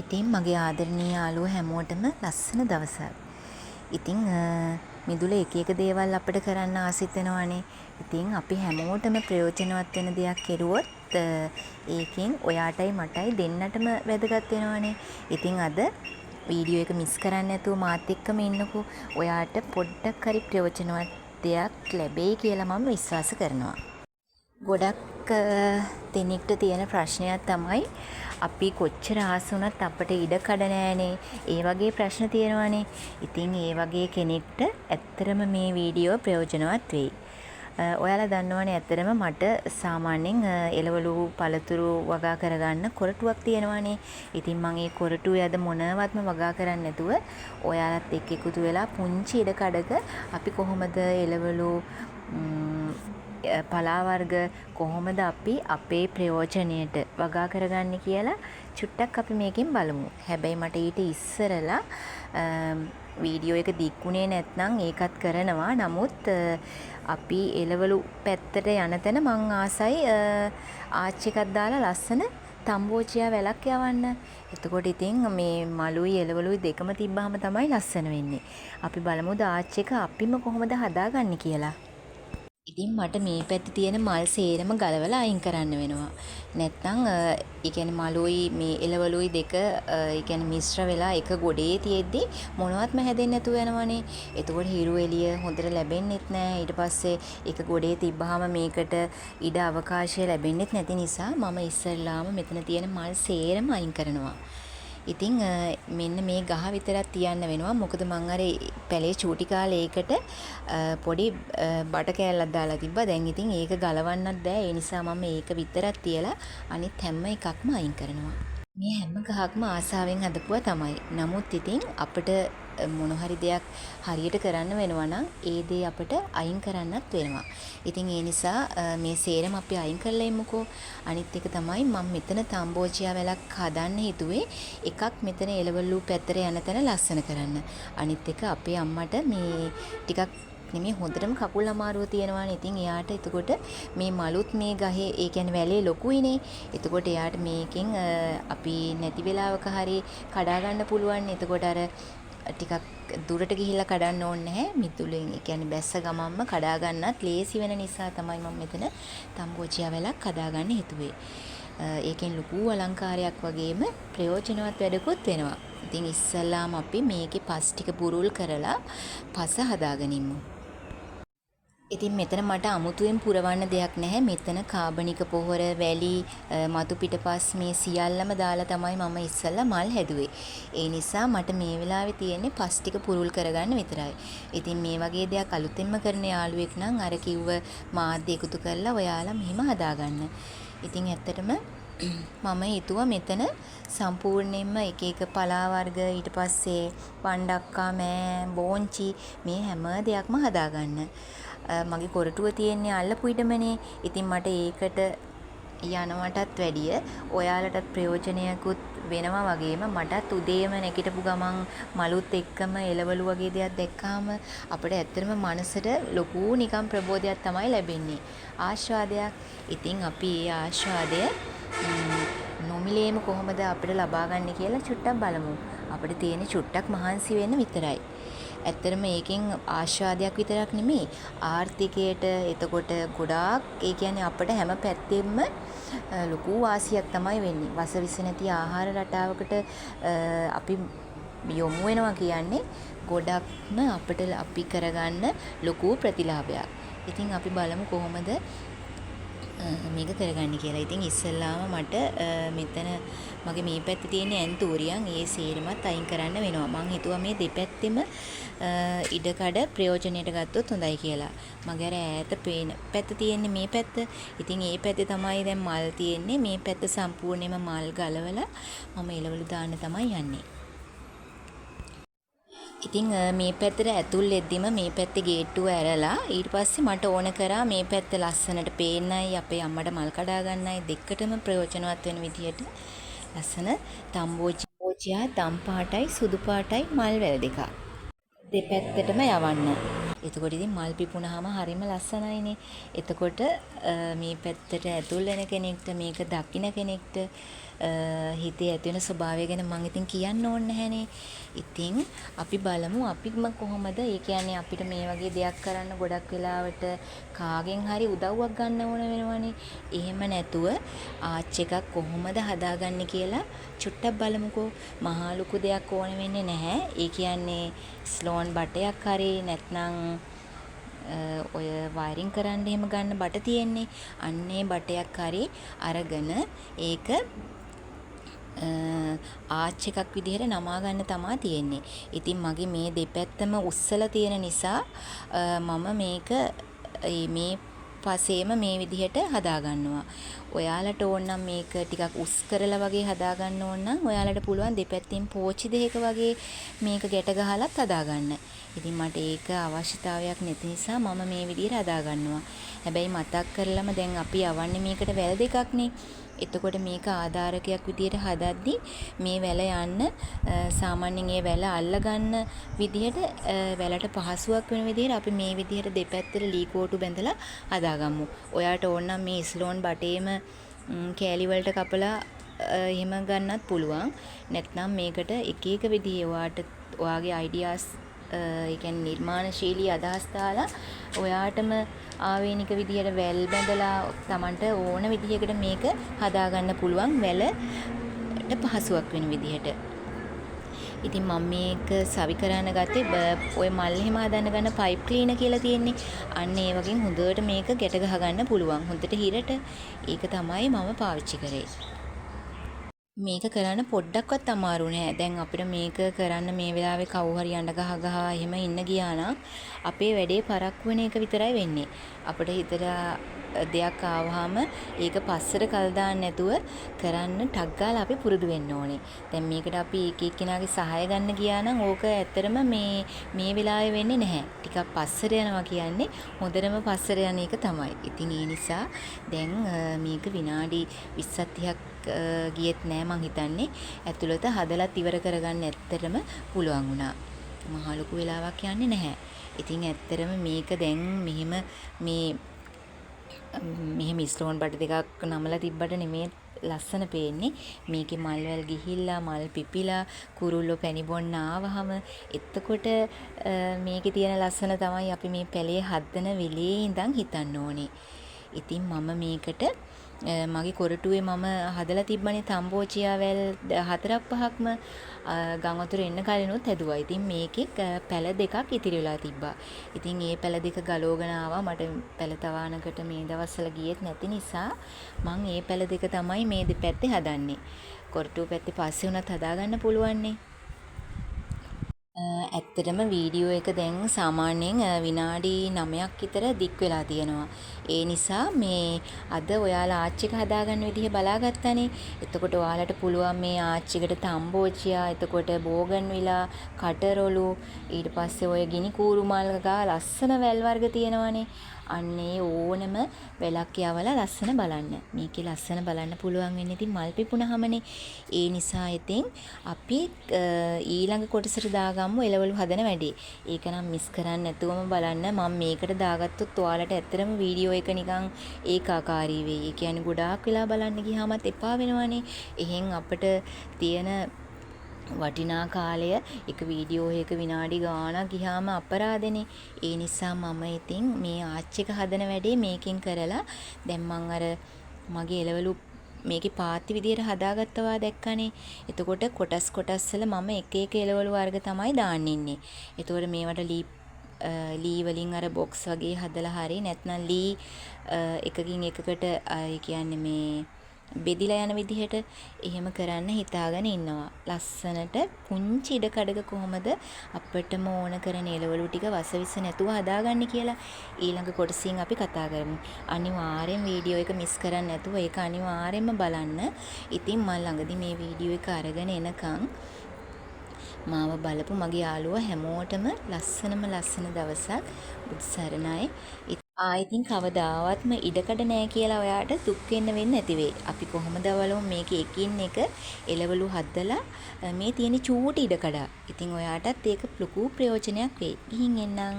ඉතින් මගේ ආදරණීය යාළුවෝ හැමෝටම ලස්සන දවසක්. ඉතින් මිදුල එක එක දේවල් අපිට කරන්න ආසිත වෙනවනේ. ඉතින් අපි හැමෝටම ප්‍රයෝජනවත් වෙන දෙයක් කෙරුවොත් ඒකෙන් ඔයාටයි මටයි දෙන්නටම වැදගත් වෙනවනේ. ඉතින් අද වීඩියෝ එක මිස් කරන්නේ නැතුව මාත් එක්කම ඉන්නකෝ. ඔයාට පොඩ්ඩක් හරි ප්‍රයෝජනවත් දෙයක් ලැබෙයි කියලා මම විශ්වාස කරනවා. ගොඩක් දෙනෙක්ට තියෙන ප්‍රශ්නයක් තමයි අපි කොච්චර ආස වුණත් අපිට ඉඩ කඩ නෑනේ. ඒ වගේ ප්‍රශ්න තියෙනවානේ. ඉතින් ඒ වගේ කෙනෙක්ට ඇත්තරම මේ වීඩියෝ ප්‍රයෝජනවත් වෙයි. ඔයාලා දන්නවනේ ඇත්තරම මට සාමාන්‍යයෙන් එළවලු පළතුරු වගා කරගන්න කොරටුවක් තියෙනවානේ. ඉතින් මම ඒ කොරටුවේ අද මොනවත්ම වගා කරන්නේ නැතුව ඔයාලත් එක්ක එකතු වෙලා පුංචි ඉඩ කඩක අපි කොහොමද එළවලු පලා වර්ග කොහොමද අපි අපේ ප්‍රයෝජනයට වගා කරගන්නේ කියලා චුට්ටක් අපි මේකෙන් බලමු. හැබැයි මට ඊට ඉස්සරලා වීඩියෝ එක දික් වුණේ නැත්නම් ඒකත් කරනවා. නමුත් අපි එළවලු පැත්තට යන තැන මං ආසයි ආච්චි එකක් දාලා ලස්සන තම්බෝචියා වැලක් යවන්න. එතකොට ඉතින් මේ මලුයි එළවලුයි දෙකම තිබ්බහම තමයි ලස්සන වෙන්නේ. අපි බලමුද ආච්චි එක අපිම කොහොමද හදාගන්නේ කියලා. ඉතින් මට මේ පැත්තේ තියෙන මල් සේරම ගලවලා අයින් කරන්න වෙනවා. නැත්නම් ඒ කියන්නේ මලුයි මේ එළවලුයි දෙක ඒ කියන්නේ මිශ්‍ර වෙලා එක ගොඩේ තියෙද්දි මොනවත්ම හැදෙන්නේ නැතුව යනවනේ. එතකොට හිරු එළිය හොඳට ලැබෙන්නෙත් නැහැ. ඊට පස්සේ එක ගොඩේ තිබ්බහම මේකට ඉඩ අවකාශය ලැබෙන්නෙත් නැති නිසා මම ඉස්සෙල්ලාම මෙතන තියෙන මල් සේරම අයින් කරනවා. ඉතින් මෙන්න මේ ගහ විතරක් තියන්න වෙනවා. මොකද මං අර පැලේ චූටි කාලේ ඒකට පොඩි බට කෑල්ලක් දාලා තිබ්බා. දැන් ඉතින් ඒක ගලවන්නත් බෑ. ඒ නිසා මම ඒක විතරක් තියලා අනිත් හැම එකක්ම අයින් කරනවා. මේ හැම ගහක්ම ආසාවෙන් හදපුවා තමයි. නමුත් ඉතින් අපිට මොන හරි දෙයක් හරියට කරන්න වෙනවා නම් ඒ දේ අපිට අයින් කරන්නත් වෙනවා. ඉතින් ඒ නිසා මේ සේරම අපි අයින් කරලා ඉමුකෝ. අනිත් එක තමයි මම මෙතන තම්බෝචියා වැලක් හදන්න හිතුවේ. එකක් මෙතන එළවලු පැත්තට යන තැන ලස්සන කරන්න. අනිත් එක අපේ අම්මට මේ ටිකක් නෙමේ හොඳටම කකුල් අමාරුව තියෙනවානේ. ඉතින් එයාට එතකොට මේ මලුත් මේ ගහේ ඒ කියන්නේ වැලේ ලොකුයිනේ. එතකොට එයාට මේකෙන් අපි නැති වෙලාවක හරි කඩා ගන්න පුළුවන්. එතකොට අර ටිකක් දුරට ගිහිල්ලා කඩන්න ඕනේ නැහැ. මිදුලෙන් ඒ කියන්නේ බැස්ස ගමම්ම කඩා ගන්නත් ලේසි වෙන නිසා තමයි මම මෙතන තම්බෝචියා වැලක් හදාගන්න හිතුවේ. ඒකෙන් ලොකු අලංකාරයක් වගේම ප්‍රයෝජනවත් වැඩකුත් වෙනවා. ඉතින් ඉස්සල්ලාම අපි මේකේ පස් ටික බුරුල් කරලා පස හදාගෙන ඉමු. ඉතින් මෙතන මට අමුතුවෙන් පුරවන්න දෙයක් නැහැ. මෙතන කාබනික පොහොර, වැලි, මතු පිටපස් මේ සියල්ලම දාලා තමයි මම ඉස්සල්ලා මල් හැදුවේ. ඒ නිසා මට මේ වෙලාවේ තියෙන්නේ පස් ටික පුරුල් කරගන්න විතරයි. ඉතින් මේ වගේ දෙයක් අලුතෙන්ම කරන යාළුවෙක් නම් අර කිව්ව මාධ්‍ය එකතු කරලා ඔයාලා මෙහෙම හදාගන්න. ඉතින් ඇත්තටම මම හිතුවා මෙතන සම්පූර්ණයෙන්ම එක එක පලා වර්ග ඊට පස්සේ පණ්ඩක්කා මෑ බෝංචි මේ හැම දෙයක්ම හදාගන්න. මගේ කොරටුව තියෙන්නේ අල්ලපු ඉඩමනේ. ඉතින් මට ඒකට යනවටත් වැඩිය ඔයාලටත් ප්‍රයෝජනයකුත් වෙනවා වගේම මටත් උදේම නැගිටපු ගමන් මලුත් එක්කම එළවලු වගේ දෙයක් දැක්කාම අපිට ඇත්තටම මනසට ලොකු නිකම් ප්‍රබෝධයක් තමයි ලැබෙන්නේ. ආස්වාදයක්. ඉතින් අපි ඒ ආස්වාදය නොමිලේම කොහොමද අපිට ලබා ගන්න කියලා චුට්ටක් බලමු. අපිට තියෙන චුට්ටක් මහන්සි වෙන්න විතරයි. ඇත්තටම ඒකෙන් ආස්වාදයක් විතරක් නෙමෙයි ආර්ථිකයට එතකොට ගොඩාක් ඒ කියන්නේ අපිට හැම පැත්තෙම ලොකු වාසියක් තමයි වෙන්නේ. වසවිස නැති ආහාර රටාවකට අපි යොමු වෙනවා කියන්නේ ගොඩක්ම අපිට අපි කරගන්න ලොකු ප්‍රතිලාභයක්. ඉතින් අපි බලමු කොහොමද මේක කරගන්නේ කියලා. ඉතින් ඉස්සෙල්ලාම මට මෙතන මගේ මේ පැත්තේ තියෙන ඇන්තූරියන් ඒ සේරමත් අයින් කරන්න වෙනවා. මං හිතුවා මේ දෙපැත්තෙම ඉඩකඩ ප්‍රයෝජනයට ගත්තොත් හොඳයි කියලා. මගේ අර ඈත පේන පැත්ත තියෙන්නේ මේ පැත්ත. ඉතින් මේ පැත්තේ තමයි දැන් මල් තියෙන්නේ. මේ පැත්ත සම්පූර්ණයෙන්ම මල් ගලවලා මම එළවලු දාන්න තමයි යන්නේ. ඉතින් මේ පැත්තට ඇතුල් වෙද්දිම මේ පැත්තේ ගේට්ටුව ඇරලා ඊට පස්සේ මට ඕන කරා මේ පැත්ත ලස්සනට පේන්නයි අපේ අම්මට මල් කඩා ගන්නයි දෙකටම ප්‍රයෝජනවත් වෙන විදියට ලස්සන තම්බෝචියා දම් පාටයි සුදු පාටයි මල් වැල් දෙකක් දෙපැත්තටම යවන්න. එතකොට ඉතින් මල් පිපුණාම හරිම ලස්සනයිනේ. එතකොට මේ පැත්තට ඇතුල් වෙන කෙනෙක්ට මේක දකින්න කෙනෙක්ට හිතේ ඇති වෙන ස්වභාවය ගැන මම ඉතින් කියන්න ඕනේ නැහනේ. ඉතින් අපි බලමු අපිම කොහොමද, ඒ කියන්නේ අපිට මේ වගේ දෙයක් කරන්න ගොඩක් වෙලාවට කාගෙන් හරි උදව්වක් ගන්න ඕන වෙනවනේ. එහෙම නැතුව ආච් එකක් කොහොමද හදාගන්නේ කියලා චුට්ටක් බලමුකෝ. මහා ලොකු දෙයක් ඕන වෙන්නේ නැහැ. ඒ කියන්නේ ස්ලෝන් බටයක් හරි නැත්නම් ඔය වයරින් කරන්න එහෙම ගන්න බට තියෙන්නේ. අන්නේ බටයක් හරි අරගෙන ඒක ආච් එකක් විදිහට නමා ගන්න තමා තියෙන්නේ. ඉතින් මගේ මේ දෙපැත්තම උස්සලා තියෙන නිසා මම මේක මේ පසේම මේ විදිහට හදා ගන්නවා. ඔයාලට ඕන නම් මේක ටිකක් උස් කරලා වගේ හදා ගන්න ඕන නම් ඔයාලට පුළුවන් දෙපැත්තෙන් පෝච්චි දෙකක වගේ මේක ගැට ගහලත් හදා ගන්න. ඉතින් මට ඒක අවශ්‍යතාවයක් නැති නිසා මම මේ විදිහට හදා ගන්නවා. හැබැයි මතක් කරලම දැන් අපි යවන්නේ මේකට වැල් දෙකක්නේ. එතකොට මේක ආධාරකයක් විදිහට හදද්දී මේ වැල යන්න සාමාන්‍යයෙන් ඒ වැල අල්ල ගන්න විදිහට වැලට පහසුවක් වෙන විදිහට අපි මේ විදිහට දෙපැත්තට ලී කෝටු බැඳලා හදාගමු. ඔයාලට ඕන නම් මේ ස්ලෝන් බටේම කෑලි වලට කපලා එහෙම ගන්නත් පුළුවන්. නැත්නම් මේකට එක එක විදිහේ ඔයාගේ අයිඩියාස් ඒ කියන්නේ නිර්මාණශීලී අදහස් දාලා ඔයාටම ආවේනික විදිහට වැල් බැඳලා Tamanට ඕන විදිහකට මේක හදාගන්න පුළුවන් වැලට පහසුවක් වෙන විදිහට. ඉතින් මම මේක සවි කරන්න ගත්තේ ඔය මල් එහෙම හදන්න ගන්න පයිප් ක්ලීනර් කියලා තියෙන්නේ. අන්න ඒ වගේ හොඳට මේක ගැට ගහ ගන්න පුළුවන්. හොඳට හිරට. ඒක තමයි මම පාවිච්චි කරේ. මේක කරන්න පොඩ්ඩක්වත් අමාරු නෑ. දැන් අපිට මේක කරන්න මේ වෙලාවේ කවුරු හරි යන්න ගහ එහෙම ඉන්න ගියා නම් අපේ වැඩේ පරක්කු වෙන එක විතරයි වෙන්නේ. අපිට හිතට දෙයක් ආවහම ඒක පස්සට කල් දාන්න නැතුව කරන්න ටක් ගාලා අපි පුරුදු වෙන්න ඕනේ. දැන් මේකට අපි එක එක්කෙනාගේ සහාය ගන්න ගියා නම් ඕක ඇත්තටම මේ වෙලාවේ වෙන්නේ නැහැ. ටිකක් පස්සට යනවා කියන්නේ හොඳටම පස්සට යන එක තමයි. ඉතින් ඒ නිසා දැන් මේක විනාඩි 20ක් 30ක් ගියෙත් නෑ මං හිතන්නේ. ඇතුළත හදලත් ඉවර කරගන්න ඇත්තටම පුළුවන් වුණා. මහා ලොකු වෙලාවක් යන්නේ නැහැ. ඉතින් ඇත්තටම මේක දැන් මෙහෙම ස්ටෝන් බඩ දෙකක් නමලා තිබ්බට නෙමෙයි ලස්සන පේන්නේ. මේකේ මල්වැල් ගිහිල්ලා මල් පිපිලා කුරුල්ලෝ පැණි බොන්න ආවහම එතකොට මේකේ තියෙන ලස්සන තමයි අපි මේ පැලේ හදන වෙලේ ඉඳන් හිතන්න ඕනේ. ඉතින් මම මේකට මගේ කොරටුවේ මම හදලා තිබ්බනේ තම්බෝචියා වැල් 4-5ක්ම ගම් වතුර එන්න කලිනුත් හැදුවා. ඉතින් මේකේ පැල දෙකක් ඉතිරි වෙලා තිබ්බා. ඉතින් ඒ පැල දෙක ගලවගෙන ආවා. මට පැල තවානකට මේ දවස්වල ගියෙත් නැති නිසා මම ඒ පැල දෙක තමයි මේ දෙපැත්තේ හදන්නේ. කොරටුව පැත්තේ පස්සේ උනත් හදාගන්න පුළුවන්නේ. ඇත්තටම වීඩියෝ එක දැන් සාමාන්‍යයෙන් විනාඩි 9ක් විතර දික් වෙලා තියෙනවා. ඒ නිසා මේ අද ඔයාලා ආච් එක හදාගන්න විදිහ බලාගත්තානේ. එතකොට ඔයාලට පුළුවන් මේ ආච් එකට තම්බෝචියා, එතකොට බෝගන්විලා, කටරොළු, ඊට පස්සේ ඔය ගිනි කූරු මල් ගා ලස්සන වැල් වර්ග තියෙනවානේ. අන්නේ ඕනම වැලක් යවලා ලස්සන බලන්න. මේකේ ලස්සන බලන්න පුළුවන් වෙන්නේ ඉතින් මල් පිපුණාමනේ. ඒ නිසා ඉතින් අපි ඊළඟ කොටසට දාගමු එළවලු හදන වැඩේ. ඒක නම් මිස් කරන්න නැතුවම බලන්න. මම මේකට දාගත්තොත් ඔයාලට ඇත්තටම වීඩියෝ එක නිකන් ඒකාකාරී වෙයි. ඒ කියන්නේ ගොඩාක් වෙලා බලන්න ගියාමත් එපා වෙනවනේ. එහෙන් අපිට තියෙන වටිනා කාලය එක වීඩියෝ එක විනාඩි ගාණක් ගියාම අපරාධනේ. ඒ නිසා මම ඉතින් මේ ආච් එක හදන වැඩේ මේකෙන් කරලා දැන් මං අර මගේ එළවලු මේකේ පාත්ති විදියට හදාගත්තා දැක්කනේ. එතකොට කොටස් වල මම එක එක එළවලු වර්ග තමයි දාන්න ඉන්නේ. එතකොට මේවට ලී වලින් අර බොක්ස් වගේ හදලා හරි නැත්නම් ලී එකකින් එකකට ඒ කියන්නේ මේ බෙදිලා යන විදිහට එහෙම කරන්න හිතාගෙන ඉන්නවා. ලස්සනට පුංචි ඉඩ කඩක කොහොමද අපිටම ඕන කරන එළවලු ටික වසවිස නැතුව හදාගන්නේ කියලා ඊළඟ කොටසින් අපි කතා කරමු. අනිවාර්යෙන් වීඩියෝ එක මිස් කරන්නේ නැතුව ඒක අනිවාර්යෙන්ම බලන්න. ඉතින් මම ළඟදී මේ වීඩියෝ එක අරගෙන එනකන් මාව බලපු මගේ යාළුවා හැමෝටම ලස්සන දවසක්. බුදු සරණයි. ඉතින් කවදාවත්ම ඉඩකඩ නෑ කියලා ඔයාට දුක් වෙන්න වෙන්නේ නැති වෙයි. අපි කොහොමද බලමු මේක එකින් එක එළවලු හදලා මේ තියෙන චූටි ඉඩකඩ. ඉතින් ඔයාටත් ඒක ලොකු ප්‍රයෝජනයක් වෙයි. ගිහින් එන්නම්.